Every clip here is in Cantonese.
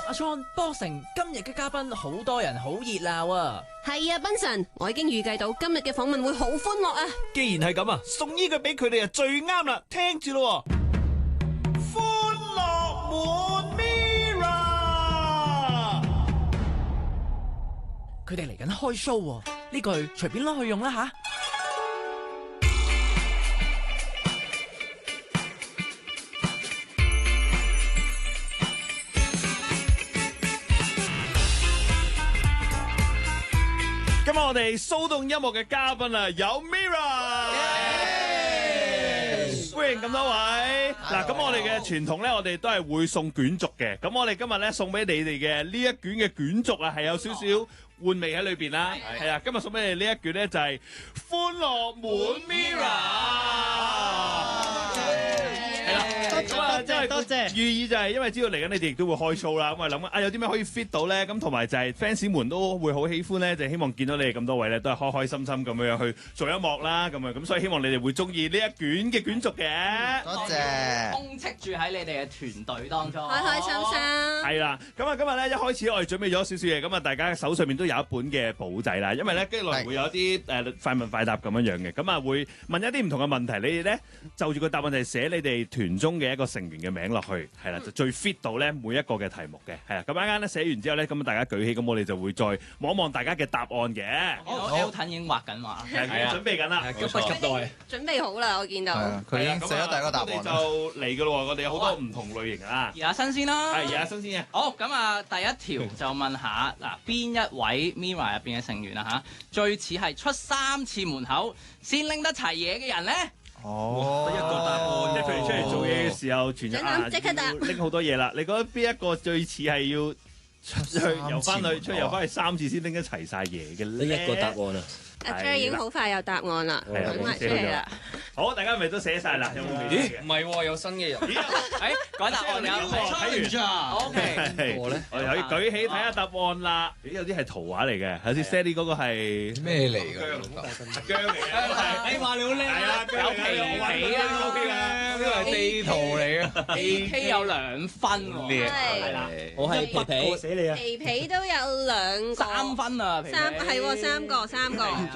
阿 John、波成今日嘅嘉賓好多人，好熱鬧啊！係啊，賓神，我已經預計到今日嘅訪問會好歡樂啊！既然係咁啊，送呢句俾佢哋啊最啱啦，聽住咯。歡樂滿 Mirror， 佢哋嚟緊開 show 喎，呢句隨便攞去用啦吓。今日我哋騷動音樂嘅嘉賓啊，有 Mirror， 歡迎咁多位。嗱，咁我哋嘅傳統咧，我哋都係會送卷軸嘅。咁我哋今日咧送俾你哋嘅呢一卷嘅卷軸啊，係有少少玩味喺裏邊啦。係啊，今日送俾你呢一卷咧就係歡樂滿 Mirror。咁啊，真係多謝。寓意就係因為知道嚟緊你哋亦都會開 show 啦，咁啊諗啊有啲咩可以 fit 到咧？咁同埋就係 fans 們都會好喜歡咧，就希望見到你哋咁多位咧，都係開開心心咁樣去做音樂啦，咁啊咁，所以希望你哋會中意呢一卷嘅卷軸嘅。多謝。充斥住喺你哋嘅團隊當中，開開心心。係啦，咁啊今日咧一開始我哋準備咗少少嘢，咁啊大家手上面都有一本嘅簿仔啦，因為咧跟住落嚟會有一啲快問快答咁樣樣嘅，咁啊會問一啲唔同嘅問題，你哋咧就住個答案就係寫你哋團中嘅一個成員嘅名落去，係啦，就最 fit 到咧每一個嘅題目嘅，係啦，咁啱啱咧寫完之後咧，咁大家舉起，咁我哋就會再望一望大家嘅答案嘅。Elton 已經畫緊畫，係準備緊啦，急不及待。準備好啦，我見到。佢已經寫咗第一個答案。我哋就嚟噶咯喎，我哋有好多唔同類型啊。而家新鮮啦，係而家新鮮嘅。好，咁啊，第一條就問下嗱，邊一位 Mirror 入邊嘅成員啊嚇，最似係出3次門口先拎得齊嘢嘅人咧？哦，一個答案，即係譬如出嚟做嘢嘅時候，全日即刻答拎好多嘢啦。你覺得邊一個最似係要出去遊翻去3次先拎得齊晒嘢嘅咧？呢一個答案啊！阿 J 已經好快有答案啦，係埋出嚟啦。好，大家係咪都寫晒啦？有冇未寫嘅？唔係喎，有新嘅人。誒，講答案有睇完。OK，我咧，我哋可以舉起睇下答案啦。咦，有啲係圖畫嚟嘅，好似 Sally 嗰個係咩嚟㗎？姜嚟嘅。你話你好叻，係啊，有皮皮啦，OK 嘅。呢個係地圖嚟嘅。AK 有2分喎，係啦，我係皮皮，死你啊！皮皮都有2個3分啊，皮皮係喎，3個。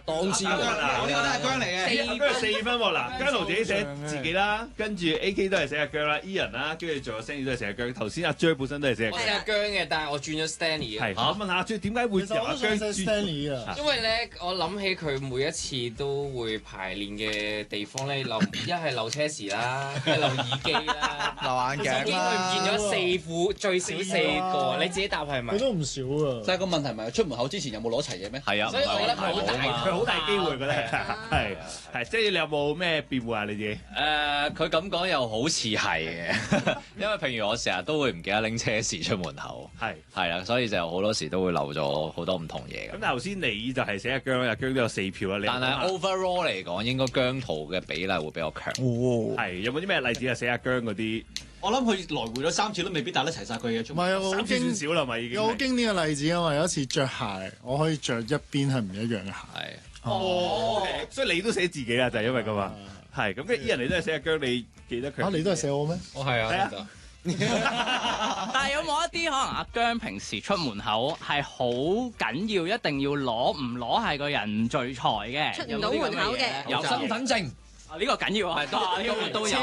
當之無愧。我呢個都係姜嚟嘅。阿姜4分喎，嗱，姜濤自己寫自己啦，跟住 AK 都係寫阿姜啦，Ian 啦，跟住仲有 Sandy 都係寫阿姜。頭先阿 J 本身都係寫阿姜。我寫阿姜嘅，但係我轉咗 Stanley 嘅。係，我問下阿 J 點解會由阿姜轉 Stanley 啊？因為咧，我諗起佢每一次都會排練嘅地方咧，一係漏車匙啦，一係漏耳機啦，漏眼鏡已經佢唔見咗4副，最少4個。你自己答係咪？佢都唔少啊！但係個問題咪出門口之前有冇攞齊嘢咩？係啊，所以我覺得佢好大，佢好大機會覺得係，即係你有冇咩辯護啊？你自己佢咁講又好似係嘅，因為譬如我成日都會唔記得拎車匙出門口，係啦，所以就好多時都會漏咗好多唔同嘢咁頭先你就係寫阿姜啦，阿姜都有4票啦。但係 overall 嚟講，應該姜濤嘅比例會比較強。係有冇啲咩例子啊？寫阿姜嗰啲？我諗佢來回咗3次都未必答得齊晒佢嘅。唔係啊，好算少啦嘛已經。有好經典嘅例子啊嘛，有一次着鞋，我可以着一邊係唔一樣嘅鞋。OK，所以你都寫自己啦，就係因為咁啊。係咁，跟住人哋都係寫阿姜，你記得佢？你都係寫我咩？我係啊。但係有冇一啲可能阿姜平時出門口係好緊要，一定要攞，唔攞係個人唔聚財嘅，出唔到門口嘅，有身份證。呢個緊要啊，都有一個嘅。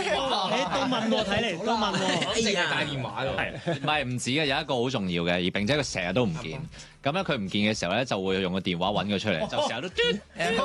你都問喎，睇嚟都問喎。淨係帶電話咯。唔係唔止嘅，有一個好重要嘅，而並且佢成日都唔見。咁咧佢唔見嘅時候咧，就會用個電話揾佢出嚟，就成日都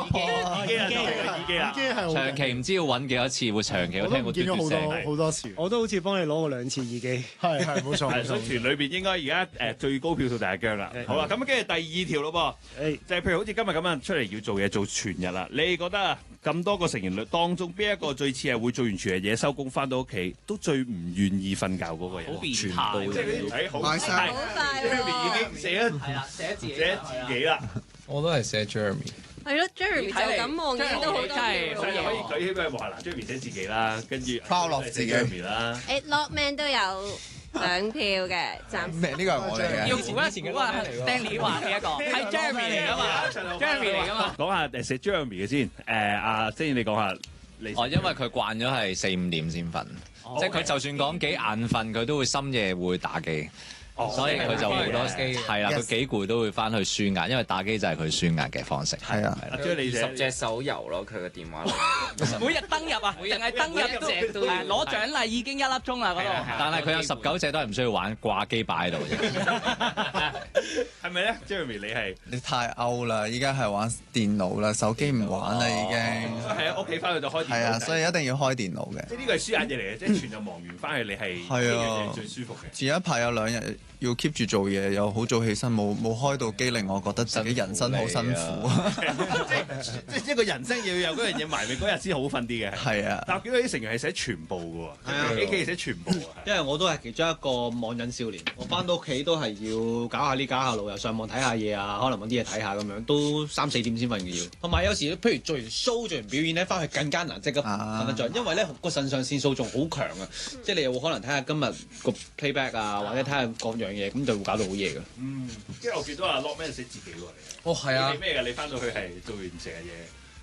耳機啦，長期唔知要揾幾多次，會長期都聽過嘟嘟聲。好多次，我都好似幫你攞過2次耳機。係冇錯。所以團裏邊應該而家最高票數就係阿姜啦。好啦，咁跟住第2條咯噃，就係譬如好似今日咁樣出嚟要做嘢做全日啦。你覺得啊，咁多個成員當中，邊一個最似係會做完全日嘢收工翻到屋企都最唔願意瞓覺嗰個人？好變態，即係嗰啲睇好快，快已經寫咗寫自己啦。我都係寫 Jeremy。係咯 ，Jeremy 就咁望見都好多真係所以可以舉起俾佢望下嗱，Jeremy 寫自己啦，跟住 Proud of 自己 Jeremy 啦。Lockman 都有2票嘅，暫時。咩？呢個係我嚟嘅。要估一估啊 ，Stanley 話嘅一個係 Jeremy 嚟㗎嘛，Jeremy 嚟㗎嘛。講下寫 Jeremy 嘅先，阿Jenny 你講下。因為佢慣咗係4-5點先瞓，即係佢就算講幾眼瞓，佢都會深夜會打機。所以佢就好多係啦，佢幾攰都會翻去舒壓，因為打機就係佢舒壓嘅方式。係啊，阿張你10隻手遊咯，佢個電話。每日登入啊，淨係登入都攞獎勵已經1粒鐘啦嗰度。但係佢有19隻都係唔需要玩，掛機擺喺度啫。係咪咧 ？Jeremy 你太 out 啦！依家係玩電腦啦，手機唔玩啦已經。係啊，屋企翻去就開電腦。係啊，所以一定要開電腦嘅。即係呢個係舒壓嘢嚟嘅，即係全日忙完翻去你係係啊，最舒服嘅。前一排有2日要 keep 住做嘢，又好早起身，冇開到機，令我覺得自己人生好辛苦。即係一個人生要有嗰樣嘢埋尾嗰日先好瞓啲嘅。係啊，但我見到啲成員係寫全部嘅喎，AK 寫全部啊。因為我都係其中一個網癮少年，我翻到屋企都係要搞下呢搞下路，又上網睇下嘢啊，可能揾啲嘢睇下咁樣，都3-4點先瞓嘅要。同埋有時譬如做完 show 做完表演咧，翻去更加難即刻瞓得着，因為咧個腎上腺素仲好強啊，即係你又會可能睇下今日個 playback 啊，或者睇下各樣嘢，咁就會搞到好夜㗎。即係我見到阿 Lockman 寫自己喎。哦，係啊。你咩㗎？你翻到去係做完成日嘢。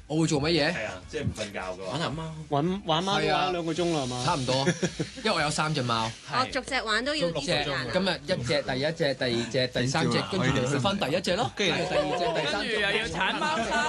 我會做乜嘢？係啊，即係唔瞓覺㗎。玩下貓。玩貓都玩2個鐘啦，係嘛？差唔多，因為我有3隻貓。我逐隻玩都要啲時間。今日1隻，第1隻，第2隻，第3隻，跟住去翻第1隻咯，跟住第2隻，第3隻，又要鏟貓砂，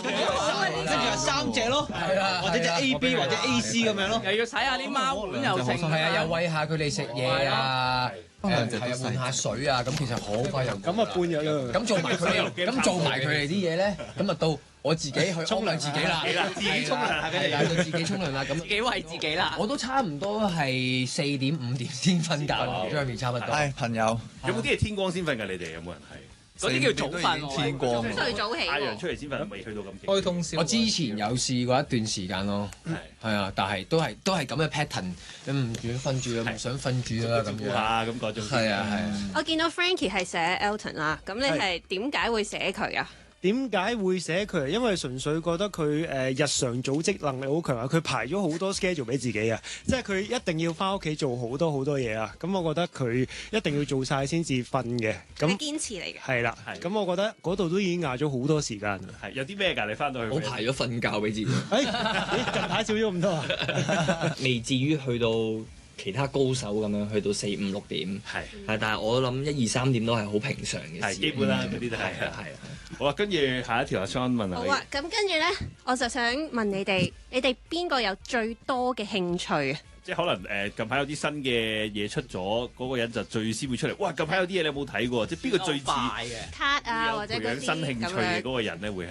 跟住係3隻咯，係啊，或者隻 A B 或者 A C 咁樣咯，又要洗下啲貓碗又剩，係啊，又餵下佢哋食嘢啊。係啊，換下水啊，咁其實好快又咁啊半日啦。咁做埋佢哋啲嘢咧，咁啊到我自己去沖涼自己啦，自己沖涼啦，係啦，就自己沖涼啦，咁自己餵自己啦。我都差唔多係4點5點先瞓覺，Jeremy 差唔多。唉，朋友，有冇啲係天光先瞓㗎？你哋有冇人係？嗰啲叫早瞓，天光。最早起。太陽出嚟先瞓，未去到咁勁。開通宵。我之前有試過一段時間咯，係啊，但係都係咁嘅 pattern，唔想瞓住啊，唔想瞓住啦咁樣。下咁嗰種。係啊。我見到 Frankie 係寫 Elton 啦，咁你係點解會寫佢啊？點解會寫佢？因為純粹覺得佢日常組織能力好強啊！佢排咗好多 schedule 俾自己啊，即係佢一定要翻屋企做好多嘢啊！咁我覺得佢一定要做晒先至瞓嘅。咁堅持嚟嘅。係啦，咁我覺得嗰度都已經壓咗好多時間啦。係有啲咩㗎？你翻到去？我排咗瞓覺俾自己。近排少咗咁多啊？未至於去到其他高手咁樣去到4、5、6點，但係我諗1、2、3點都係好平常嘅事。基本啦，嗰啲都係啊。好啊，跟住下一條阿 Sean 問下你。好啊，咁跟住咧，我就想問你哋邊個有最多嘅興趣啊？即係可能近排有啲新嘅嘢出咗，嗰個人就最先會出嚟。哇！近排有啲嘢你有冇睇過？即係邊個最似卡啊，或者培養新興趣嘅嗰個人咧，會係？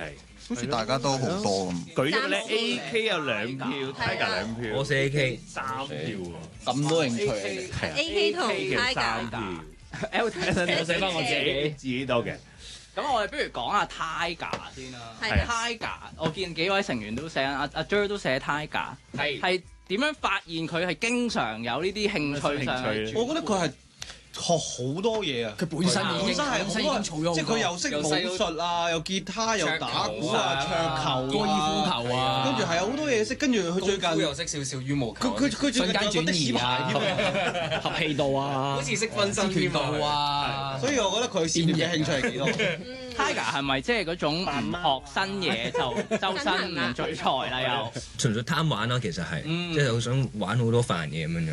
好似大家都好多咁。舉咗咧 AK 有2票，Tiger 2票，我寫 AK 3票喎。咁多興趣，AK 同 Tiger ，Elton 我寫翻我自己多嘅。咁我哋不如講下 Tiger 先啦。係 Tiger，我見幾位成員都寫，阿 Jer 都寫 Tiger，係點樣發現佢係經常有呢啲興趣上？我覺得佢係學好多嘢啊！佢本身已經儲咗，即係佢又識武術啊，又吉他，又打鼓啊，桌球、高爾夫球啊，跟住係有好多嘢識。跟住佢最近又識少少羽毛球，佢瞬間轉移啊，合氣道啊，好似識分身拳道啊，所以我覺得佢擅長嘅興趣係幾多？Tiger 係咪即係嗰種唔學新嘢就周身唔聚財啦？又純粹貪玩咯，其實係，即係好想玩好多煩嘢咁樣樣。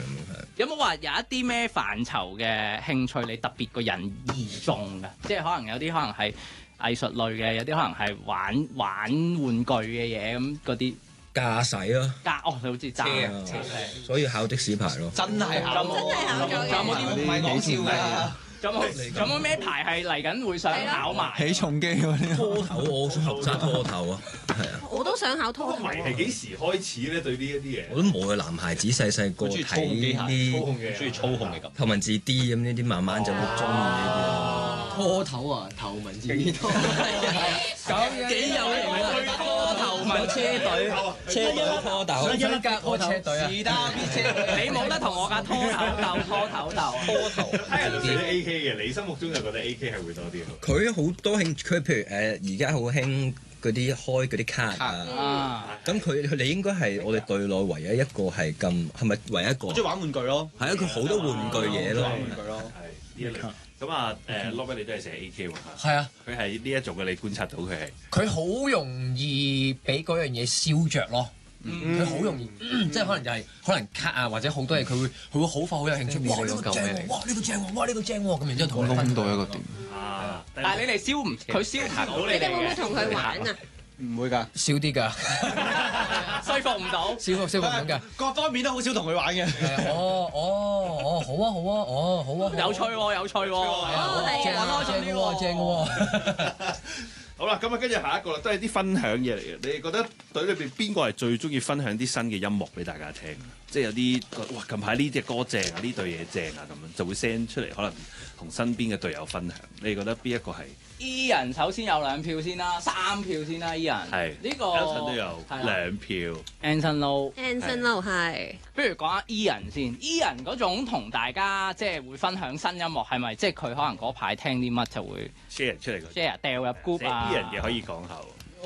有冇話有一啲咩範疇嘅興趣你特別個人易中㗎？即係可能有啲可能係藝術類嘅，有啲可能係玩玩具嘅嘢咁嗰啲。駕駛咯，你好似揸車，所以考的士牌咯。真係考咗，仲有冇啲唔係講笑㗎？仲有冇咩牌係嚟緊會想考埋？起重機嗰啲。拖頭，我想學揸拖頭啊，係啊。我都想考拖頭。迷係幾時開始咧？對呢一啲嘢。我都冇嘅，男孩子細個睇啲中意操控嘅咁。頭文字 D 咁呢啲，慢慢就會中意呢啲。拖頭啊，頭文字 D 拖。幾有型啊！拖頭文車隊，車隊拖頭，一格我車隊啊！你冇得同我架拖頭鬥，拖頭鬥。拖頭。睇人哋 AK 嘅，你心目中就覺得 AK 係會多啲。佢好多興趣，佢譬如而家好興嗰啲開嗰啲卡啊。咁佢哋應該係我哋隊內唯一一個係咁，係咪唯一一個？中意玩玩具咯。係啊，佢好多玩具嘢咯。玩具咯。係呢一類。咁啊，Lock 你都係寫 AK 喎。係啊。佢係呢一種嘅，你觀察到佢係。佢好容易俾嗰樣嘢燒着咯。佢好容易，即係可能就係可能卡啊，或者好多嘢，佢會好快好有興趣。哇！呢個正喎，哇！呢個正喎，哇！呢個正喎，咁然之後同你窿到一個點。但係你哋燒唔，佢燒唔到你哋嘅。你哋會唔會同佢玩啊？唔會㗎，少啲㗎，說服唔到，消服唔到㗎，各方面都好少同佢玩嘅。好啊，有趣喎，有趣喎，正嘅喎。好啦，咁啊，跟住下一個啦，都係啲分享嘢嚟嘅。你哋覺得隊裏邊邊個係最中意分享啲新嘅音樂俾大家聽？即係有啲哇，近排呢隻歌正啊，呢隊嘢正啊，咁樣就會 send 出嚟，可能同身邊嘅隊友分享。你哋覺得邊一個係？Ian 首先有2票先啦，3票先啦，Ian。係呢個 Elton 都有2票。Anson Low 係。不如講下 Ian 先。Ian 嗰種同大家即係會分享新音樂，係咪即係佢可能嗰排聽啲乜就會 share 出嚟？share 掉入 group 啊。Ian 嘅可以講下。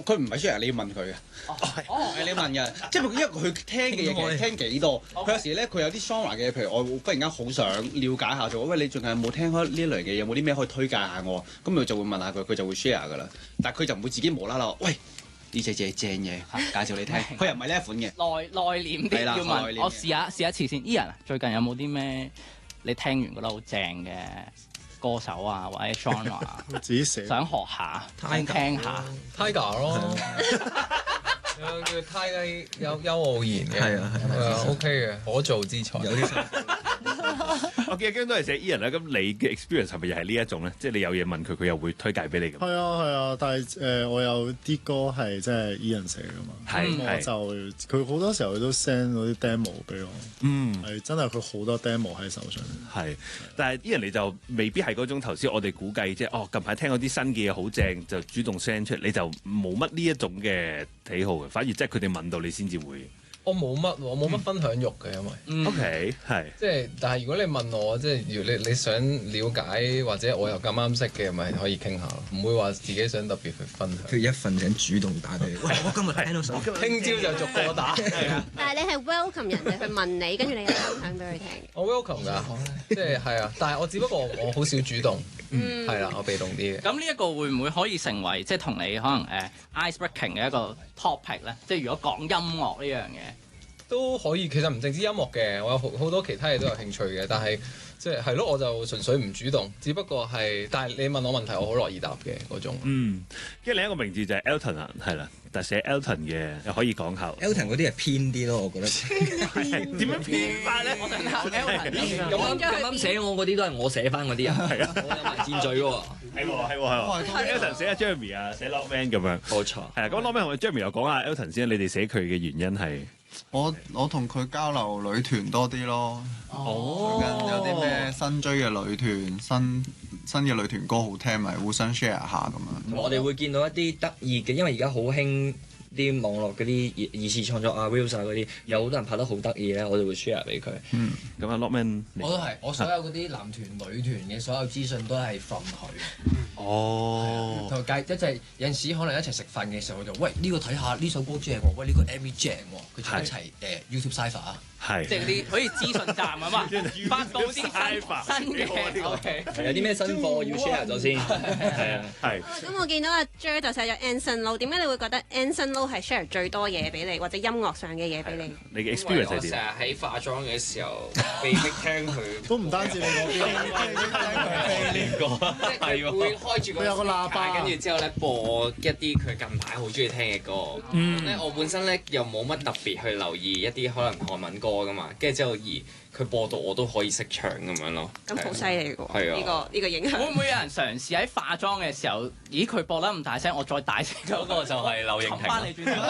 佢唔係 share，你要問佢嘅。係你問嘅，即係因為佢聽嘅嘢其實聽幾多。佢有時咧，佢有啲 genre 嘅，譬如我忽然間好想了解下，就喂你最近有冇聽開呢類嘅？有冇啲咩可以推介下我？咁佢就會問下佢，佢就會 share 噶啦。但係佢就唔會自己無啦啦，喂呢隻嘢正嘢，介紹你聽。佢又唔係呢一款嘅。內斂啲要問，我試一次先。Ian 最近有冇啲咩你聽完覺得好正嘅歌手啊，或者 genre 啊，自己寫想學下，聽下 Tiger 咯，有叫 Tiger 邱傲然嘅，係啊 OK 嘅，可造之才。有啲我記得都係寫 Ian 啦，咁你嘅 experience 係咪又係呢一種咧？即係你有嘢問佢，佢又會推介俾你咁。係啊，但係我有啲歌係即係 Ian 寫噶嘛，我就佢好多時候都 send 嗰啲 demo 俾我，係真係佢好多 demo 喺手上。係，但係 Ian 你就未必係嗰種頭先我哋估計即係近排聽嗰啲新嘅嘢好正，就主動 send 出嚟，你就冇乜呢一種嘅喜好嘅，反而即係佢哋問到你先至會。我冇乜分享欲嘅，因為 OK 係即係，但係如果你問我，即係如你想了解或者我又咁啱識嘅，咪可以傾下咯，唔會話自己想特別去分享。佢一瞓醒主動打俾你，喂，我今日聽到首，聽朝就逐個打。但係你係 welcome 人哋去問你，跟住你又分享俾佢聽。我 welcome 㗎，即係係啊，但係我只不過我好少主動，係啦，我被動啲嘅。咁呢一個會唔會可以成為即係同你可能ice breaking 嘅一個 topic 咧？即係如果講音樂呢樣嘢。都可以，其實唔淨止音樂嘅，我有好多其他嘢都有興趣嘅，但係即係係咯，我就純粹唔主動，只不過係，但係你問我問題，我好樂意答嘅嗰種。跟住另一個名字就係 Elton 啊，係啦，但係寫 Elton 嘅又可以講下。Elton 嗰啲係偏啲咯，我覺得。點樣偏法咧？我想睇 Elton 咁啱寫我嗰啲都係我寫翻嗰啲啊，係啊，我有埋戰罪喎。係 Elton 寫阿 Jeremy 啊，寫 Lockman 咁樣。冇錯。係啊，咁 Lockman 同 Jeremy 又講下 Elton 先，你哋寫佢嘅原因係？我同佢交流女團多啲咯。最近有啲咩新追嘅女團，新嘅女團歌好聽，咪互相 share 下咁樣。我哋會見到一啲得意嘅，因為而家好興啲網絡嗰啲二次創作啊、reels 啊嗰啲，有好多人拍得好得意咧，我哋會 share 俾佢。咁啊 Lockman，我都係，我所有嗰啲男團、女團嘅所有資訊都係 from 佢。同埋即係有陣時可能一齊食飯嘅時候，我就喂呢個睇下呢首歌正喎，喂呢個 MV 正喎，佢就一齊YouTube Cypher 啊。係，即係啲好似資訊站咁嘛，發布啲新嘅，OK。有啲咩新貨要 share 咗先，係啊，係。咁我見到阿 J 就寫咗 Anson Lo， 點解你會覺得 Anson Lo 係 share 最多嘢俾你，或者音樂上嘅嘢俾你？你嘅 experience 係點？我成日喺化妝嘅時候被逼聽佢，都唔單止你嗰邊，即係佢會開住個有個喇叭，跟住之後咧播一啲佢近排好中意聽嘅歌。咁咧我本身咧又冇乜特別去留意一啲可能韓文歌㗎嘛，跟住之後佢播到我都可以識唱咁樣咯。咁好犀利㗎喎！係啊，呢個影響。會唔會有人嘗試喺化妝嘅時候，咦佢播得咁大聲，我再大聲嗰個就係劉穎婷。翻你轉頭，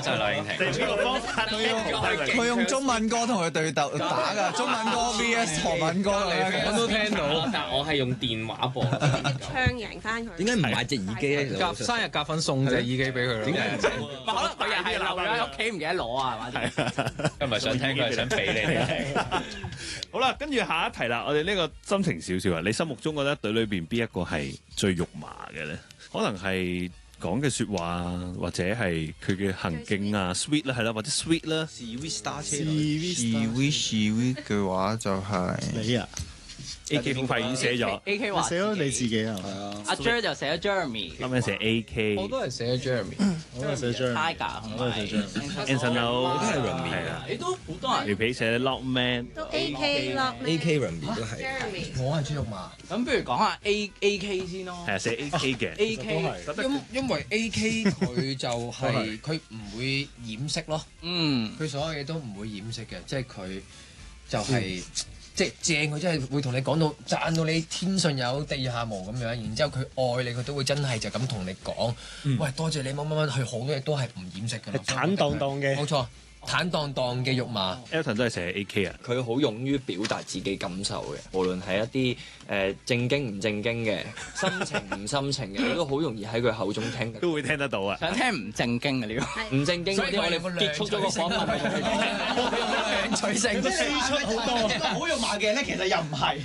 就係劉穎婷。呢個方法佢用中文歌同佢對鬥打㗎，中文歌 VS 韓文歌嚟，我都聽到。但我係用電話播。唱贏翻佢。點解唔買隻耳機咧？生日夾份送隻耳機俾佢咯。點解？可能佢又係留咗喺屋企唔記得攞啊，係嘛？佢唔係想聽，佢係想俾你聽。好啦，跟住下一題啦，我哋呢個心情少少啊，你心目中覺得隊裏邊邊一個係最肉麻嘅咧？可能係講嘅説話，或者係佢嘅行徑啊 ，sweet 啦，係啦，或者 sweet 啦 ，sweet 嘅話就係你啊。AK 好快已經寫咗 AK 話寫咗你自己啊？係啊，阿 Jer 就寫咗 Jeremy，啱啱寫 AK，我都係寫咗 Jeremy，我都係寫 Jeremy， Tiger 同我都係埋寫 Jeremy。 Anson Lo 我都係 Remy，係啊，你都好多人。條皮寫 Lockman，都 AK 咯 AK Remy 都係。 Jeremy 我係豬肉麻。咁不如講下 AK 先咯。係啊，寫 AK 嘅 AK 因為 AK 佢就係佢唔會掩飾咯，佢所有嘢都唔會掩飾嘅，即係佢就係即係正，佢真係會同你講到讚到你天上有地下無咁樣，然之後佢愛你，佢都會真係就咁同你講，喂，多謝你乜乜乜，佢好多嘢都係唔掩飾㗎啦，坦蕩蕩嘅，冇錯。坦蕩蕩嘅肉麻 ，Elton 都係寫 AK 啊！佢好勇於表達自己感受嘅，無論係一啲正經唔正經嘅、心情唔心情嘅，你都好容易喺佢口中聽，都會聽得到啊！想聽唔正經嘅呢個，唔正經嗰啲我哋結束咗個訪問，兩取勝，即係輸出好多，好肉麻嘅咧，其實又唔係，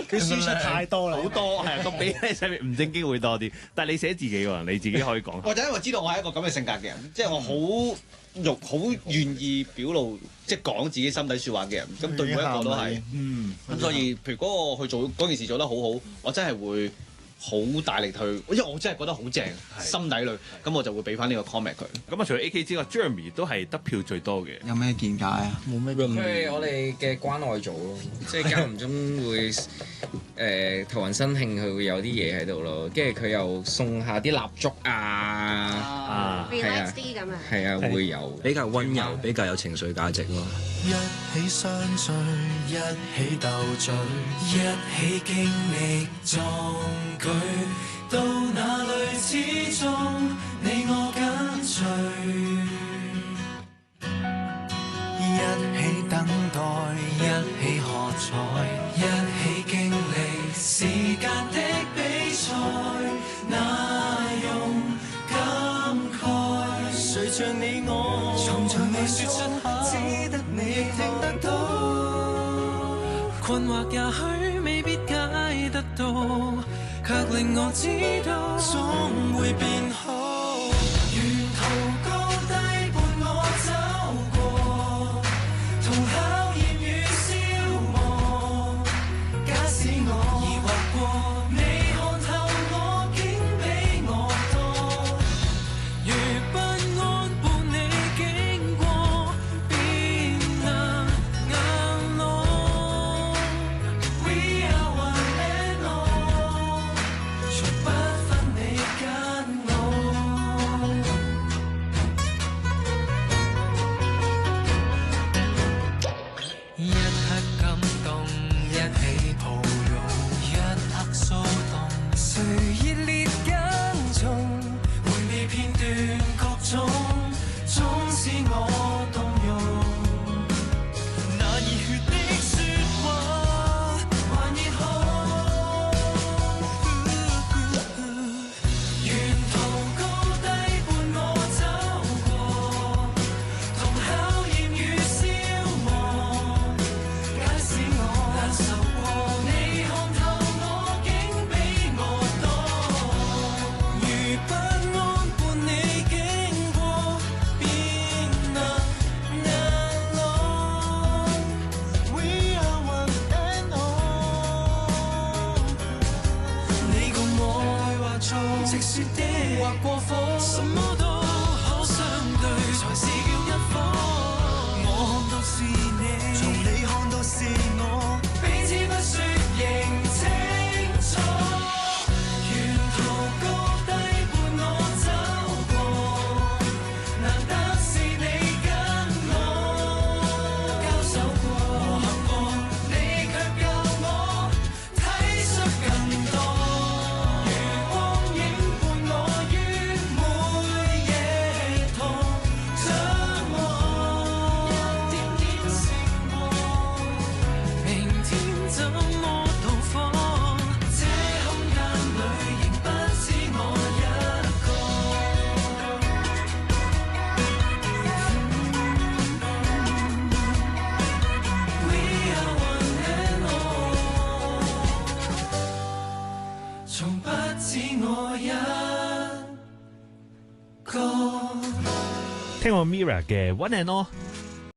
佢輸出太多啦，好多係個比例上面唔正經會多啲。但係你寫自己喎，你自己可以講。或者因為知道我係一個咁嘅性格嘅人，即係我好願意表露，即係講自己心底説話嘅人。咁對每一個都係，咁所以譬如嗰個去做嗰件事做得好好，我真係會好大力去，因為我真係覺得好正，心底裏，咁我就會俾翻呢個 comment 佢。咁啊，除咗 AK 之外 ，Jeremy 都係得票最多嘅。有咩見解啊？冇咩佢係我哋嘅關愛組咯，即係間唔中會頭暈身興，佢會有啲嘢喺度咯，跟住佢又送下啲蠟燭啊，係啊，係啊，會有比較溫柔，比較有情緒價值咯。一起相聚，一起鬥嘴，一起經歷壯舉，到哪裏始終你我緊隨，一起等待，一起喝彩，一起經歷時間的比賽，那用感慨，誰像你我，從像你說出口，只得你聽得到，困惑也許未必解得到，卻令我知道總會變好。沿途高低伴我走過，同考驗與消磨。假使我疑惑過，你看透我，竟比我多。如不安伴你經過，便能硬朗。We are one and all，從不分你跟我。一刻感動，一起抱擁，一刻騷動，誰熱烈跟蹤，回味片段各種，總使我動容。那熱血的説話，還熱好。沿途高低伴我走過，同考驗與消磨。假使我難受過，你看透我，竟比我多。如不安伴你經過，便能硬朗。We are one and all。你共我對話中，直說的或過火，什麼都可相對，才是叫一夥。我看到是你，從你看到是我，彼此不說認清楚。沿途高低伴我走過，難得是你跟我交手過、磨合過，你卻教我體恤更多。如光影伴我於每夜同掌握，一點點承諾，明天怎麼到訪？這空間裏仍不止我一個。We are one and all，從不止我一個。聽過 Mirror 嘅 One and All。